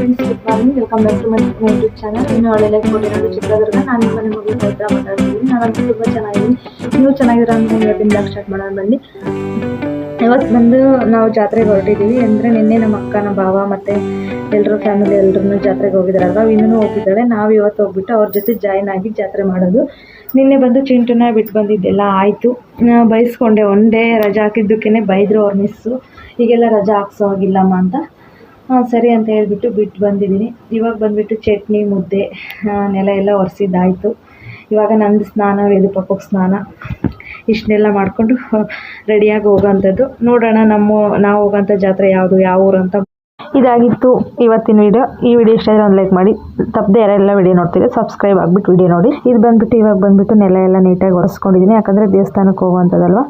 Friends, good morning. Welcome back to my YouTube channel. ಇನ್ನು ಒಳ್ಳೆ ಕೊಟ್ಟಿರೋದು ಚಿತ್ರದುರ್ಗ. ನಾನು ನಿಮ್ಮ ಮನೆ ಮಗಳು ಪವಿತ್ರ ಮಾತಾಡ್ತಿದ್ದೀನಿ. ನಾನಂತೂ ತುಂಬ ಚೆನ್ನಾಗಿದ್ದೀನಿ. ನೀವು ಚೆನ್ನಾಗಿರೋ ಅಂತ ಇವತ್ತಿನ ಬ್ಲಾಗ್ ಸ್ಟಾರ್ಟ್ ಮಾಡೋಣ ಬನ್ನಿ. ಇವತ್ತು ಬಂದು ನಾವು ಜಾತ್ರೆಗೆ ಹೊರಟಿದ್ದೀವಿ. ಅಂದರೆ ನಿನ್ನೆ ನಮ್ಮ ಅಕ್ಕ, ನಮ್ಮ ಭಾವ ಮತ್ತು ಎಲ್ಲರೂ ಫ್ಯಾಮಿಲಿ ಎಲ್ಲರೂ ಜಾತ್ರೆಗೆ ಹೋಗಿದ್ದಾರಲ್ವ. ಇನ್ನೂ ಹೋಗಿದ್ದಾಳೆ. ನಾವು ಇವತ್ತು ಹೋಗ್ಬಿಟ್ಟು ಅವ್ರ ಜೊತೆ ಜಾಯ್ನ್ ಆಗಿ ಜಾತ್ರೆ ಮಾಡೋದು. ನಿನ್ನೆ ಬಂದು ಚಿಂಟುನ ಬಿಟ್ಟು ಬಂದಿದ್ದೆಲ್ಲ ಆಯಿತು. ಬೈಸ್ಕೊಂಡೆ. ಒನ್ ಡೇ ರಜಾ ಹಾಕಿದ್ದಕ್ಕೇ ಬೈದರು ಅವ್ರ ಮಿಸ್ಸು. ಈಗೆಲ್ಲ ರಜಾ ಹಾಕ್ಸೋವಾಗಿಲ್ಲಮ್ಮ ಅಂತ. ಸರಿ ಅಂತ ಹೇಳ್ಬಿಟ್ಟು ಬಿಟ್ಟು ಬಂದಿದ್ದೀನಿ. ಇವಾಗ ಬಂದುಬಿಟ್ಟು ಚಟ್ನಿ, ಮುದ್ದೆ, ನೆಲ ಎಲ್ಲ ಒರೆಸಿದ್ದಾಯಿತು. ಇವಾಗ ನಂದು ಸ್ನಾನ, ವೇದು ಪಾಪಕ್ಕೆ ಸ್ನಾನ, ಇಷ್ಟನ್ನೆಲ್ಲ ಮಾಡಿಕೊಂಡು ರೆಡಿಯಾಗಿ ಹೋಗೋಂಥದ್ದು. ನೋಡೋಣ ನಾವು ಹೋಗೋಂಥ ಜಾತ್ರೆ ಯಾವುದು, ಯಾವ ಊರು ಅಂತ. ಇದಾಗಿತ್ತು ಇವತ್ತಿನ ವಿಡಿಯೋ. ಈ ವಿಡಿಯೋ ಇಷ್ಟ ಆದರೆ ಒಂದು ಲೈಕ್ ಮಾಡಿ. ತಪ್ಪದೆ ಯಾರೆಲ್ಲ ವಿಡಿಯೋ ನೋಡ್ತೀರಿ ಸಬ್ಸ್ಕ್ರೈಬ್ ಆಗಿಬಿಟ್ಟು ವಿಡಿಯೋ ನೋಡಿ. ಇದು ಬಂದುಬಿಟ್ಟು ಇವಾಗ ಬಂದುಬಿಟ್ಟು ನೆಲ ಎಲ್ಲ ನೀಟಾಗಿ ಒರೆಸ್ಕೊಂಡಿದ್ದೀನಿ. ಯಾಕಂದರೆ ದೇವಸ್ಥಾನಕ್ಕೆ ಹೋಗುವಂಥದ್ದಲ್ವ.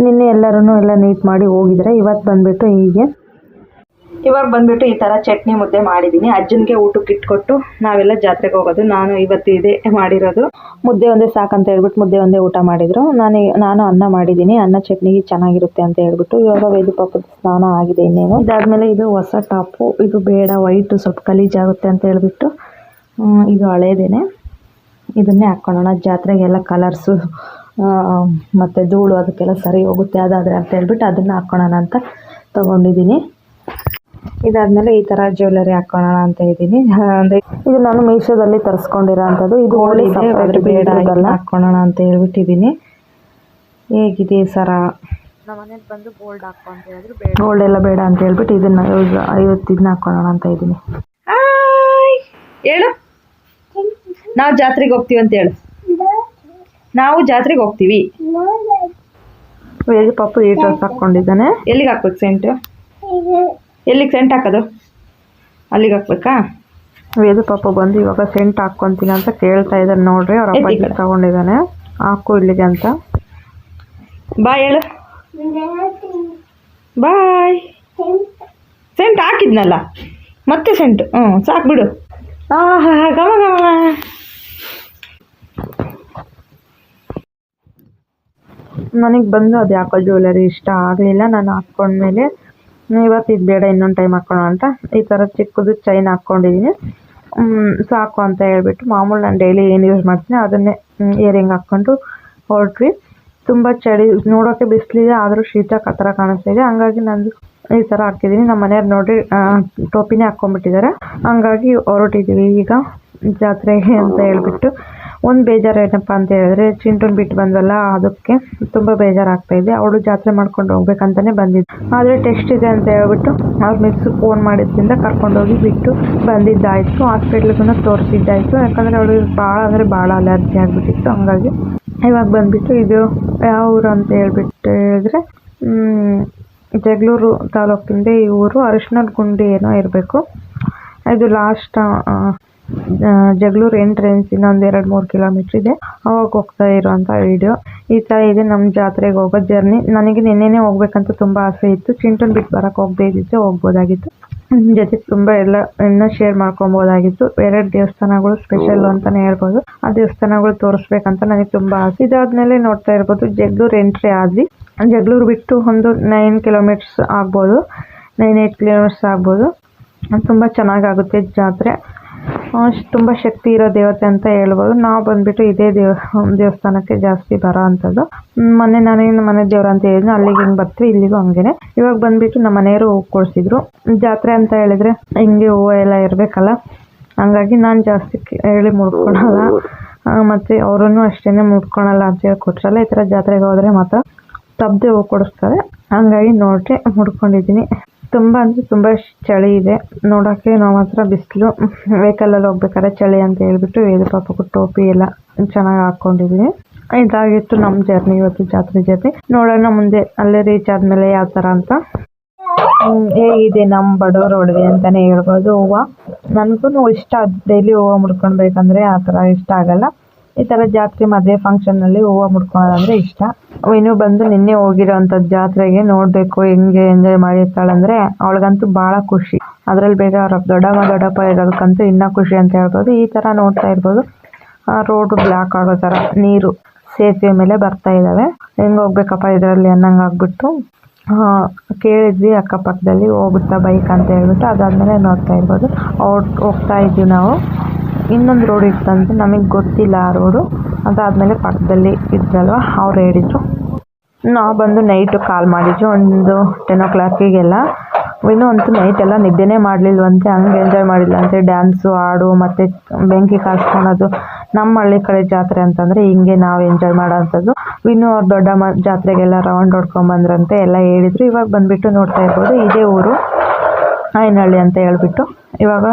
ನಿನ್ನೆ ಎಲ್ಲರೂ ಎಲ್ಲ ನೀಟ್ ಮಾಡಿ ಹೋಗಿದ್ದಾರೆ. ಇವತ್ತು ಬಂದುಬಿಟ್ಟು ಇವಾಗ ಬಂದುಬಿಟ್ಟು ಈ ಥರ ಚಟ್ನಿ ಮುದ್ದೆ ಮಾಡಿದ್ದೀನಿ. ಅಜ್ಜನಿಗೆ ಊಟಕ್ಕೆ ಇಟ್ಕೊಟ್ಟು ನಾವೆಲ್ಲ ಜಾತ್ರೆಗೆ ಹೋಗೋದು. ನಾನು ಇವತ್ತು ಇದೇ ಮಾಡಿರೋದು. ಮುದ್ದೆ ಒಂದೇ ಸಾಕಂತ ಹೇಳ್ಬಿಟ್ಟು ಮುದ್ದೆ ಒಂದೇ ಊಟ ಮಾಡಿದರು. ನಾನು ಅನ್ನ ಮಾಡಿದ್ದೀನಿ. ಅನ್ನ ಚಟ್ನಿಗೆ ಚೆನ್ನಾಗಿರುತ್ತೆ ಅಂತ ಹೇಳ್ಬಿಟ್ಟು ಇವಾಗ ವೇದು ಪಾಪದ ಸ್ನಾನ ಆಗಿದೆ. ಇನ್ನೇನು ಇದಾದಮೇಲೆ ಇದು ಹೊಸ ಟಾಪು. ಇದು ಬೇಡ, ವೈಟು ಸ್ವಲ್ಪ ಗಲೀಜಾಗುತ್ತೆ ಅಂತ ಹೇಳ್ಬಿಟ್ಟು ಇದು ಹಳೇದೇನೆ, ಇದನ್ನೇ ಹಾಕ್ಕೊಳ್ಳೋಣ. ಜಾತ್ರೆಗೆಲ್ಲ ಕಲರ್ಸು ಮತ್ತು ಧೂಳು ಅದಕ್ಕೆಲ್ಲ ಸರಿ ಹೋಗುತ್ತೆ ಅದಾದರೆ ಅಂತ ಹೇಳ್ಬಿಟ್ಟು ಅದನ್ನು ಹಾಕ್ಕೊಳ್ಳೋಣ ಅಂತ ತೊಗೊಂಡಿದ್ದೀನಿ. ಇದಾದಮೇಲೆ ಈ ಥರ ಜ್ಯುವೆಲರಿ ಹಾಕ್ಕೊಳ್ಳೋಣ ಅಂತ ಇದ್ದೀನಿ. ಅಂದರೆ ಇದು ನಾನು ಮೀಶೋದಲ್ಲಿ ತರಿಸ್ಕೊಂಡಿರೋ ಅಂಥದ್ದು. ಇದು ಓಲ್ಡ್ ಇದೆ, ಅದ್ರ ಬೇಡ ಇದೆಲ್ಲ ಹಾಕ್ಕೊಳ್ಳೋಣ ಅಂತ ಹೇಳ್ಬಿಟ್ಟಿದ್ದೀನಿ. ಹೇಗಿದೆ ಸರ? ನಮ್ಮ ಮನೇಲಿ ಬಂದು ಗೋಲ್ಡ್ ಹಾಕೋ ಅಂತ ಹೇಳಿದ್ರು. ಗೋಲ್ಡ್ ಎಲ್ಲ ಬೇಡ ಅಂತ ಹೇಳ್ಬಿಟ್ಟು ಇದನ್ನು ಇದನ್ನ ಹಾಕ್ಕೊಳ್ಳೋಣ ಅಂತ ಇದ್ದೀನಿ. ಹೇಳು, ನಾವು ಜಾತ್ರೆಗೆ ಹೋಗ್ತೀವಿ ಅಂತ ಹೇಳು. ನಾವು ಜಾತ್ರೆಗೆ ಹೋಗ್ತೀವಿ. ವೇದು ಪಾಪು ಈ ಡ್ರೆಸ್ ಹಾಕ್ಕೊಂಡಿದ್ದಾನೆ. ಎಲ್ಲಿಗೆ ಹಾಕ್ಬೇಕು ಸೆಂಟು? ಎಲ್ಲಿಗೆ ಸೆಂಟ್ ಹಾಕೋದು? ಅಲ್ಲಿಗೆ ಹಾಕ್ಬೇಕಾ? ವೇದು ಪಾಪ ಬಂದು ಇವಾಗ ಸೆಂಟ್ ಹಾಕ್ಕೊತೀನಿ ಅಂತ ಕೇಳ್ತಾ ಇದ್ದಾನೆ. ನೋಡ್ರಿ, ಅವ್ರ ಅಪ್ಪ ತಗೊಂಡಿದ್ದಾನೆ. ಹಾಕು ಇಲ್ಲಿಗೆ ಅಂತ. ಬಾಯ್ ಹೇಳು. ಬಾಯ್. ಸೆಂಟ್ ಹಾಕಿದ್ನಲ್ಲ ಮತ್ತೆ ಸೆಂಟ್. ಸಾಕು ಬಿಡು. ಗಮ ಗಮ. ನನಗೆ ಬಂದು ಅದು ಯಾಕೋ ಜ್ಯುವೆಲರಿ ಇಷ್ಟ ಆಗಲಿಲ್ಲ. ನಾನು ಹಾಕ್ಕೊಂಡ್ಮೇಲೆ ಇವತ್ತು ಇದು ಬೇಡ, ಇನ್ನೊಂದು ಟೈಮ್ ಹಾಕ್ಕೊಳ್ಳೋಣ ಅಂತ ಈ ಥರ ಚಿಕ್ಕದು ಚೈನ್ ಹಾಕ್ಕೊಂಡಿದ್ದೀನಿ. ಸಾಕು ಅಂತ ಹೇಳ್ಬಿಟ್ಟು ಮಾಮೂಲು ನಾನು ಡೈಲಿ ಏನು ಯೂಸ್ ಮಾಡ್ತೀನಿ ಅದನ್ನೇ ಇಯರಿಂಗ್ ಹಾಕ್ಕೊಂಡು ಹೊರಟ್ವಿ. ತುಂಬ ಚಳಿ, ನೋಡೋಕ್ಕೆ ಬಿಸಿಲಿದೆ, ಆದರೂ ಶೀತ ಆ ಥರ ಕಾಣಿಸ್ತಾ ಇದೆ. ಹಂಗಾಗಿ ನಾನು ಈ ಥರ ಹಾಕಿದ್ದೀನಿ. ನಮ್ಮ ಮನೆಯವ್ರು ನೋಡಿ ಟೋಪಿನೇ ಹಾಕ್ಕೊಂಡ್ಬಿಟ್ಟಿದ್ದಾರೆ. ಹಂಗಾಗಿ ಹೊರಟಿದ್ದೀವಿ ಈಗ ಜಾತ್ರೆಗೆ ಅಂತ ಹೇಳ್ಬಿಟ್ಟು. ಒಂದು ಬೇಜಾರು ಏನಪ್ಪ ಅಂತ ಹೇಳಿದ್ರೆ, ಚಿಂಟುನ್ ಬಿಟ್ಟು ಬಂದ್ವಲ್ಲ, ಅದಕ್ಕೆ ತುಂಬ ಬೇಜಾರಾಗ್ತಾಯಿದೆ. ಅವಳು ಜಾತ್ರೆ ಮಾಡ್ಕೊಂಡು ಹೋಗ್ಬೇಕಂತಲೇ ಬಂದಿದ್ದು. ಆದರೆ ಟೆಸ್ಟ್ ಇದೆ ಅಂತ ಹೇಳ್ಬಿಟ್ಟು ಅವ್ರ ಮಿಸ್ ಫೋನ್ ಮಾಡಿದ್ರಿಂದ ಕರ್ಕೊಂಡೋಗಿ ಬಿಟ್ಟು ಬಂದಿದ್ದಾಯಿತು. ಹಾಸ್ಪಿಟ್ಲಿಗೂ ತೋರಿಸಿದ್ದಾಯಿತು. ಯಾಕಂದರೆ ಅವಳಿಗೆ ಭಾಳ ಅಲರ್ಜಿ ಆಗಿಬಿಟ್ಟಿತ್ತು. ಹಂಗಾಗಿ ಇವಾಗ ಬಂದುಬಿಟ್ಟು ಇದು ಯಾವ ಊರು ಅಂತ ಹೇಳ್ಬಿಟ್ಟು ಹೇಳಿದ್ರೆ, ಜಗಳೂರು ತಾಲೂಕಿಂದ ಈ ಊರು ಅರಿಶಿನದ ಗುಂಡಿ ಏನೋ ಇರಬೇಕು. ಇದು ಲಾಸ್ಟ್ ಜಗಳೂರು ಎಂಟ್ರೆನ್ಸ್ ಇನ್ನೊಂದು 2-3 ಕಿಲೋಮೀಟ್ರ್ ಇದೆ. ಅವಾಗ ಹೋಗ್ತಾ ಇರೋಂಥ ವಿಡಿಯೋ. ಈ ಥರ ಇದೆ ನಮ್ಮ ಜಾತ್ರೆಗೆ ಹೋಗೋ ಜರ್ನಿ. ನನಗೆ ನಿನ್ನೆನೇ ಹೋಗ್ಬೇಕಂತ ತುಂಬ ಆಸೆ ಇತ್ತು. ಚಿಂಟುನ್ ಬಿಟ್ಟು ಬರೋಕ್ಕೆ ಹೋಗದೇ ಇದ್ದಿತ್ತು, ಹೋಗ್ಬೋದಾಗಿತ್ತು. ಜೊತೆ ತುಂಬ ಇನ್ನೂ ಶೇರ್ ಮಾಡ್ಕೊಬೋದಾಗಿತ್ತು. 2 ದೇವಸ್ಥಾನಗಳು ಸ್ಪೆಷಲ್ ಅಂತಲೇ ಹೇಳ್ಬೋದು. ಆ ದೇವಸ್ಥಾನಗಳು ತೋರಿಸ್ಬೇಕಂತ ನನಗೆ ತುಂಬ ಆಸೆ. ಇದಾದ್ಮೇಲೆ ನೋಡ್ತಾ ಇರ್ಬೋದು, ಜಗಳೂರು ಎಂಟ್ರಿ ಆದ್ವಿ. ಜಗಳೂರು ಬಿಟ್ಟು ಒಂದು 9 ಕಿಲೋಮೀಟರ್ಸ್ ಆಗ್ಬೋದು, 9-8 ಕಿಲೋಮೀಟರ್ಸ್ ಆಗ್ಬೋದು. ತುಂಬ ಚೆನ್ನಾಗಾಗುತ್ತೆ ಜಾತ್ರೆ. ತುಂಬ ಶಕ್ತಿ ಇರೋ ದೇವತೆ ಅಂತ ಹೇಳ್ಬೋದು. ನಾವು ಬಂದುಬಿಟ್ಟು ಇದೇ ದೇವಸ್ಥಾನಕ್ಕೆ ಜಾಸ್ತಿ ಬರೋ ಅಂಥದ್ದು. ಮೊನ್ನೆ ನಾನೇನು ಮನೆ ದೇವ್ರು ಅಂತ ಹೇಳಿದ್ನು, ಅಲ್ಲಿಗೆ ಹಿಂಗೆ ಬರ್ತೀವಿ, ಇಲ್ಲಿಗೂ ಹಂಗೇನೆ. ಇವಾಗ ಬಂದುಬಿಟ್ಟು ನಮ್ಮ ಮನೆಯವರು ಹೂ ಕೊಡಿಸಿದ್ರು. ಜಾತ್ರೆ ಅಂತ ಹೇಳಿದ್ರೆ ಹಿಂಗೆ ಹೂವು ಎಲ್ಲ ಇರಬೇಕಲ್ಲ, ಹಂಗಾಗಿ ನಾನು ಜಾಸ್ತಿ ಹೇಳಿ ಮುಡ್ಕೊಳಲ್ಲ. ಮತ್ತು ಅವರನ್ನು ಅಷ್ಟೇ ಮುಡ್ಕೊಳಲ್ಲ ಅಂತ ಹೇಳಿ ಕೊಟ್ಟರಲ್ಲ. ಈ ಥರ ಜಾತ್ರೆಗೆ ಹೋದರೆ ಮಾತ್ರ ತಪ್ಪದೆ ಹೂ ಕೊಡಿಸ್ತಾರೆ. ಹಂಗಾಗಿ ನೋಡ್ರಿ ಮುಡ್ಕೊಂಡಿದ್ದೀನಿ. ತುಂಬ ಅಂದರೆ ತುಂಬ ಚಳಿ ಇದೆ ನೋಡೋಕ್ಕೆ. ನಾವು ಮಾತ್ರ ಬಿಸಿಲು, ವೆಹಿಕಲಲ್ಲಿ ಹೋಗ್ಬೇಕಾದ್ರೆ ಚಳಿ ಅಂತ ಹೇಳ್ಬಿಟ್ಟು ವೇದು ಪಾಪಕ್ಕೂ ಟೋಪಿ ಎಲ್ಲ ಚೆನ್ನಾಗಿ ಹಾಕ್ಕೊಂಡಿದ್ದೀನಿ. ಇದಾಗಿತ್ತು ನಮ್ಮ ಜರ್ನಿ, ಇವತ್ತು ಜಾತ್ರೆ ಜರ್ನಿ. ನೋಡೋಣ ಮುಂದೆ ಅಲ್ಲೇ ರೀಚ್ ಆದಮೇಲೆ ಯಾವ ಥರ ಅಂತ. ಹೇಗಿದೆ ನಮ್ಮ ಬಡವರು ಒಡವೆ ಅಂತಲೇ ಹೇಳ್ಬೋದು. ಹೂವು ನನಗೂ ಇಷ್ಟ, ಡೈಲಿ ಹೂವು ಮುಡ್ಕೊಳ್ಬೇಕಂದ್ರೆ ಆ ಥರ ಇಷ್ಟ ಆಗಲ್ಲ. ಈ ಥರ ಜಾತ್ರೆ, ಮದುವೆ ಫಂಕ್ಷನ್ನಲ್ಲಿ ಹೂವು ಮುಡ್ಕೊಳ್ಳೋದಂದರೆ ಇಷ್ಟ. ಇನ್ನೂ ಬಂದು ನಿನ್ನೆ ಹೋಗಿರೋಂಥದ್ದು ಜಾತ್ರೆಗೆ. ನೋಡಬೇಕು ಹೆಂಗೆ ಎಂಜಾಯ್ ಮಾಡಿರ್ತಾಳಂದರೆ ಅವಳಿಗಂತೂ ಭಾಳ ಖುಷಿ. ಅದರಲ್ಲಿ ಬೇಗ ಅವ್ರ ದೊಡ್ಡಪ್ಪ ಇರೋದಕ್ಕಂತೂ ಇನ್ನೂ ಖುಷಿ ಅಂತ ಹೇಳ್ಬೋದು. ಈ ಥರ ನೋಡ್ತಾ ಇರ್ಬೋದು, ರೋಡು ಬ್ಲಾಕ್ ಆಗೋ ಥರ ನೀರು ಸೇತುವೆ ಮೇಲೆ ಬರ್ತಾ ಇದ್ದಾವೆ. ಹೆಂಗೆ ಹೋಗ್ಬೇಕಪ್ಪ ಇದರಲ್ಲಿ ಅನ್ನಂಗೆ ಆಗ್ಬಿಟ್ಟು ಕೇಳಿದ್ವಿ ಅಕ್ಕಪಕ್ಕದಲ್ಲಿ ಹೋಗುತ್ತಾ ಬೈಕ್ ಅಂತ ಹೇಳ್ಬಿಟ್ಟು. ಅದಾದಮೇಲೆ ನೋಡ್ತಾ ಇರ್ಬೋದು ಹೋಗ್ತಾ ಇದ್ವಿ ನಾವು. ಇನ್ನೊಂದು ರೋಡ್ ಇತ್ತಂತೆ, ನಮಗೆ ಗೊತ್ತಿಲ್ಲ ಆ ರೋಡು. ಅದಾದಮೇಲೆ ಪಕ್ಕದಲ್ಲಿ ಇದ್ರಲ್ವ ಅವ್ರು ಹೇಳಿದ್ರು. ನಾವು ಬಂದು ನೈಟು ಕಾಲ್ ಮಾಡಿದ್ವಿ ಒಂದು 10 o'clockಗೆಲ್ಲ. ಇನ್ನೂ ಅಂತೂ ನೈಟೆಲ್ಲ ನಿದ್ದೆನೇ ಮಾಡಲಿಲ್ವಂತೆ, ಹಂಗೆ ಎಂಜಾಯ್ ಮಾಡಿಲ್ಲಂತೆ. ಡ್ಯಾನ್ಸು, ಹಾಡು ಮತ್ತು ಬೆಂಕಿ ಕಾಸ್ಕೊಳೋದು. ನಮ್ಮ ಹಳ್ಳಿ ಕಡೆ ಜಾತ್ರೆ ಅಂತಂದರೆ ಹಿಂಗೆ ನಾವು ಎಂಜಾಯ್ ಮಾಡೋವಂಥದ್ದು. ಇನ್ನೂ ಅವ್ರು ದೊಡ್ಡಮ್ಮ ಜಾತ್ರೆಗೆಲ್ಲ ರೌಂಡ್ ಹೊಡ್ಕೊಂಬಂದ್ರಂತೆ ಎಲ್ಲ ಹೇಳಿದರು. ಇವಾಗ ಬಂದುಬಿಟ್ಟು ನೋಡ್ತಾ ಇರ್ಬೋದು, ಇದೇ ಊರು ಆಯನಹಳ್ಳಿ ಅಂತ ಹೇಳ್ಬಿಟ್ಟು. ಇವಾಗ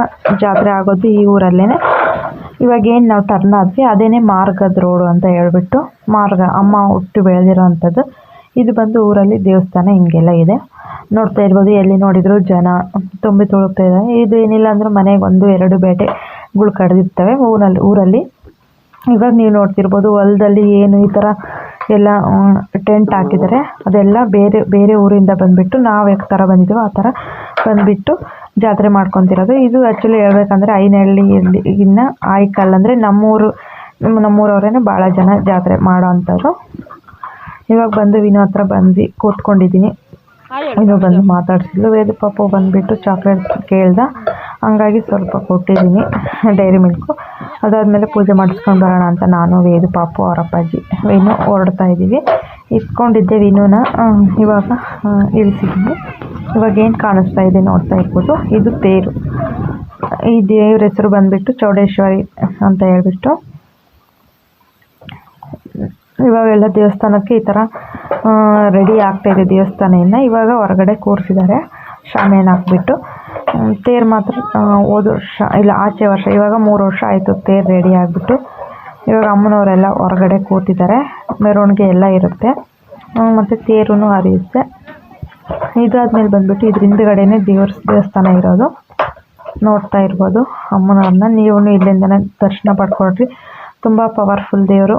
ಜಾತ್ರೆ ಆಗೋದು ಈ ಊರಲ್ಲೇ. ಇವಾಗೇನು ನಾವು ಟರ್ನ್ ಆದ್ವಿ ಅದೇನೇ ಮಾರ್ಗದ ರೋಡು ಅಂತ ಹೇಳ್ಬಿಟ್ಟು. ಮಾರ್ಗ ಅಮ್ಮ ಹುಟ್ಟು ಬೆಳೆದಿರೋ ಅಂಥದ್ದು. ಇದು ಬಂದು ಊರಲ್ಲಿ ದೇವಸ್ಥಾನ ಹಿಂಗೆಲ್ಲ ಇದೆ. ನೋಡ್ತಾ ಇರ್ಬೋದು, ಎಲ್ಲಿ ನೋಡಿದ್ರು ಜನ ತುಂಬಿ ತುಳುಕ್ತಾ ಇದ್ದಾರೆ. ಇದು ಏನಿಲ್ಲ ಅಂದ್ರೆ ಮನೆಗೆ 1-2 ಬೇಟೆಗಳು ಕಡ್ದಿರ್ತವೆ ಊರಲ್ಲಿ. ಇವಾಗ ನೀವು ನೋಡ್ತಿರ್ಬೋದು ಹೊಲದಲ್ಲಿ ಏನು ಈ ಥರ ಎಲ್ಲ ಟೆಂಟ್ ಹಾಕಿದ್ದಾರೆ. ಅದೆಲ್ಲ ಬೇರೆ ಬೇರೆ ಊರಿಂದ ಬಂದುಬಿಟ್ಟು ನಾವು ಯಾವ ಥರ ಬಂದಿದ್ದೀವೋ ಆ ಥರ ಬಂದುಬಿಟ್ಟು ಜಾತ್ರೆ ಮಾಡ್ಕೊತಿರೋದು. ಇದು ಆ್ಯಕ್ಚುಲಿ ಹೇಳ್ಬೇಕಂದ್ರೆ ಆಯನಹಳ್ಳಿಯಲ್ಲಿ ಇನ್ನು ಆಯ್ಕಲ್ ಅಂದರೆ ನಮ್ಮೂರವರೇ ಭಾಳ ಜನ ಜಾತ್ರೆ ಮಾಡೋ ಅಂಥವ್ರು. ಇವಾಗ ಬಂದು ವಿನೋ ಹತ್ರ ಬಂದು ಕೂತ್ಕೊಂಡಿದ್ದೀನಿ. ವಿನೋ ಬಂದು ಮಾತಾಡ್ಸಿದ್ಲು. ವೇದ ಪಾಪು ಬಂದುಬಿಟ್ಟು ಚಾಕ್ಲೇಟ್ ಕೇಳ್ದ, ಹಂಗಾಗಿ ಸ್ವಲ್ಪ ಕೊಟ್ಟಿದ್ದೀನಿ ಡೈರಿ ಮಿಲ್ಕು. ಅದಾದಮೇಲೆ ಪೂಜೆ ಮಾಡಿಸ್ಕೊಂಡು ಬರೋಣ ಅಂತ ನಾನು, ವೇದ ಪಾಪು, ಅವ್ರ ಅಪ್ಪಾಜಿ, ವಿನೋ ಹೊರಡ್ತಾ ಇದ್ದೀವಿ. ಇಟ್ಕೊಂಡಿದ್ದೆ ವಿನೋನ, ಇವಾಗ ಇಳಿಸಿದ್ದೀನಿ. ಇವಾಗ ಏನು ಕಾಣಿಸ್ತಾ ಇದೆ ನೋಡ್ತಾ ಇರ್ಬೋದು, ಇದು ತೇರು. ಈ ದೇವ್ರ ಹೆಸರು ಬಂದುಬಿಟ್ಟು ಚೌಡೇಶ್ವರಿ ಅಂತ ಹೇಳ್ಬಿಟ್ಟು. ಇವಾಗೆಲ್ಲ ದೇವಸ್ಥಾನಕ್ಕೆ ಈ ಥರ ರೆಡಿ ಆಗ್ತಾಯಿದೆ ದೇವಸ್ಥಾನ. ಇವಾಗ ಹೊರಗಡೆ ಕೂರಿಸಿದ್ದಾರೆ ಶಾಮಿಯಾನ ಹಾಕ್ಬಿಟ್ಟು. ತೇರು ಮಾತ್ರ ಹೋದ ವರ್ಷ ಇಲ್ಲ ಆಚೆ ವರ್ಷ, ಇವಾಗ 3 ವರ್ಷ ಆಯಿತು ತೇರು ರೆಡಿ ಆಗಿಬಿಟ್ಟು. ಇವಾಗ ಅಮ್ಮನವರೆಲ್ಲ ಹೊರಗಡೆ ಕೂತಿದ್ದಾರೆ. ಮೆರವಣಿಗೆ ಎಲ್ಲ ಇರುತ್ತೆ ಮತ್ತು ತೇರೂ ಹರಿಯುತ್ತೆ. ಇದಾದ್ಮೇಲೆ ಬಂದುಬಿಟ್ಟು ಇದ್ರ ಹಿಂದುಗಡೆನೇ ದೇವಸ್ಥಾನ ಇರೋದು. ನೋಡ್ತಾ ಇರ್ಬೋದು ಅಮ್ಮನವ್ರನ್ನ. ನೀವು ಇಲ್ಲಿಂದನೇ ದರ್ಶನ ಪಡ್ಕೊಳ್ರಿ. ತುಂಬ ಪವರ್ಫುಲ್ ದೇವರು,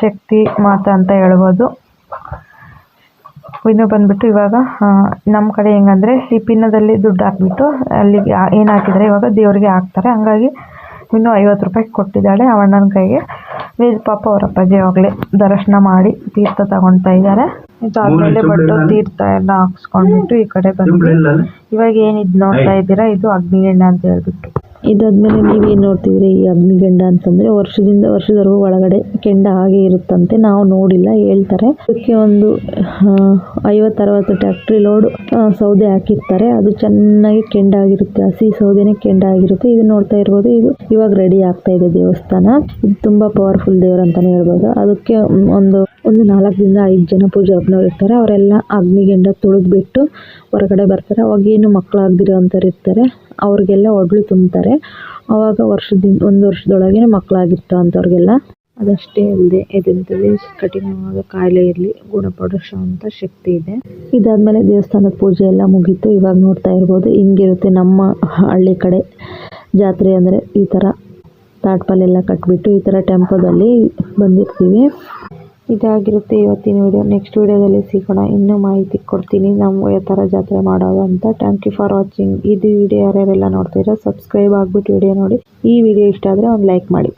ಶಕ್ತಿ ಮಾತಾ ಅಂತ ಹೇಳ್ಬೋದು. ಇನ್ನು ಬಂದುಬಿಟ್ಟು ಇವಾಗ ನಮ್ಮ ಕಡೆ ಹೆಂಗಂದರೆ ಈ ಪಿನ್ನದಲ್ಲಿ ದುಡ್ಡು ಹಾಕ್ಬಿಟ್ಟು ಅಲ್ಲಿ ಏನು ಹಾಕಿದರೆ ಇವಾಗ ದೇವರಿಗೆ ಹಾಕ್ತಾರೆ. ಹಂಗಾಗಿ ಇನ್ನೂ 50 ರೂಪಾಯಿ ಕೊಟ್ಟಿದ್ದಾಳೆ ಅವಣ್ಣನ ಕೈಗೆ. ವೇದ ಪಾಪ ಅವರ ಅಪ್ಪಾಜಿ ಆವಾಗಲೇ ದರ್ಶನ ಮಾಡಿ ತೀರ್ಥ ತಗೊಳ್ತಾ ಇದ್ದಾರೆ. ಇದಾದಮೇಲೆ ಬಟ್ಟು ತೀರ್ಥ ಎಲ್ಲ ಹಾಕ್ಸ್ಕೊಂಡ್ಬಿಟ್ಟು ಈ ಕಡೆ ಬಂದ್ವಿ. ಇವಾಗ ಏನಿದು ನೋಡ್ತಾ ಇದ್ದೀರಾ, ಇದು ಅಗ್ನಿಗೆಂಡ ಅಂತ ಹೇಳ್ಬಿಟ್ಟು. ಇದಾದ್ಮೇಲೆ ನೀವೇನು ನೋಡ್ತಿದ್ರಿ, ಈ ಅಗ್ನಿಗೆಂಡ ಅಂತಂದರೆ ವರ್ಷದವರೆಗೂ ಒಳಗಡೆ ಕೆಂಡ ಹಾಗೆ ಇರುತ್ತಂತೆ. ನಾವು ನೋಡಿಲ್ಲ, ಹೇಳ್ತಾರೆ. ಅದಕ್ಕೆ ಒಂದು 50-60 ಟ್ಯಾಕ್ಟ್ರಿ ಲೋಡ್ ಸೌದೆ ಹಾಕಿರ್ತಾರೆ. ಅದು ಚೆನ್ನಾಗಿ ಕೆಂಡ ಆಗಿರುತ್ತೆ, ಹಸಿ ಸೌದೆನೇ ಕೆಂಡ ಆಗಿರುತ್ತೆ. ಇದು ನೋಡ್ತಾ ಇರ್ಬೋದು, ಇದು ಇವಾಗ ರೆಡಿ ಆಗ್ತಾ ಇದೆ ದೇವಸ್ಥಾನ. ಇದು ತುಂಬ ಪವರ್ಫುಲ್ ದೇವರು ಅಂತಲೇ ಹೇಳ್ಬೋದು. ಅದಕ್ಕೆ ಒಂದು 4ರಿಂದ 5 ಜನ ಪೂಜಾರ್ನವ್ರು ಇರ್ತಾರೆ. ಅವರೆಲ್ಲ ಅಗ್ನಿಗೆಂಡ ತುಳಿದ್ಬಿಟ್ಟು ಹೊರಗಡೆ ಬರ್ತಾರೆ. ಅವಾಗೇನು ಮಕ್ಕಳಾಗದಿರೋ ಅಂಥವ್ರು ಇರ್ತಾರೆ, ಅವ್ರಿಗೆಲ್ಲ ಒಡ್ಲು ತುಂಬ್ತಾರೆ. ಆವಾಗ ಒಂದು ವರ್ಷದೊಳಗೆ ಮಕ್ಕಳಾಗಿರ್ತಾವೆ ಅಂಥವ್ರಿಗೆಲ್ಲ. ಅದಷ್ಟೇ ಅಲ್ಲದೆ ಇದೆಂಥದೇ ಕಠಿಣವಾದ ಕಾಯಿಲೆ ಇರಲಿ ಗುಣಪಡಿಸೋ ಅಂಥ ಶಕ್ತಿ ಇದೆ. ಇದಾದಮೇಲೆ ದೇವಸ್ಥಾನದ ಪೂಜೆ ಎಲ್ಲ ಮುಗೀತು. ಇವಾಗ ನೋಡ್ತಾ ಇರ್ಬೋದು ಹಿಂಗಿರುತ್ತೆ ನಮ್ಮ ಹಳ್ಳಿ ಕಡೆ ಜಾತ್ರೆ ಅಂದರೆ. ಈ ಥರ ತಾಟ್ಪಲ್ಲೆಲ್ಲ ಕಟ್ಬಿಟ್ಟು ಈ ಥರ ಟೆಂಪೋದಲ್ಲಿ ಬಂದಿರ್ತೀವಿ. ಇದಾಗಿರುತ್ತೆ ಇವತ್ತಿನ ವಿಡಿಯೋ. ನೆಕ್ಸ್ಟ್ ವಿಡಿಯೋದಲ್ಲಿ ಸಿಗೋಣ. ಇನ್ನೂ ಮಾಹಿತಿ ಕೊಡ್ತೀನಿ ನಾವು ಯಾವ ಥರ ಜಾತ್ರೆ ಮಾಡೋದು ಅಂತ. Thank you for watching. ಇದು ವಿಡಿಯೋ ಯಾರ್ಯಾರೆಲ್ಲ ನೋಡ್ತೀರಾ ಸಬ್ಸ್ಕ್ರೈಬ್ ಆಗಿಬಿಟ್ಟು ವಿಡಿಯೋ ನೋಡಿ. ಈ ವಿಡಿಯೋ ಇಷ್ಟ ಆದರೆ ಒಂದು ಲೈಕ್ ಮಾಡಿ.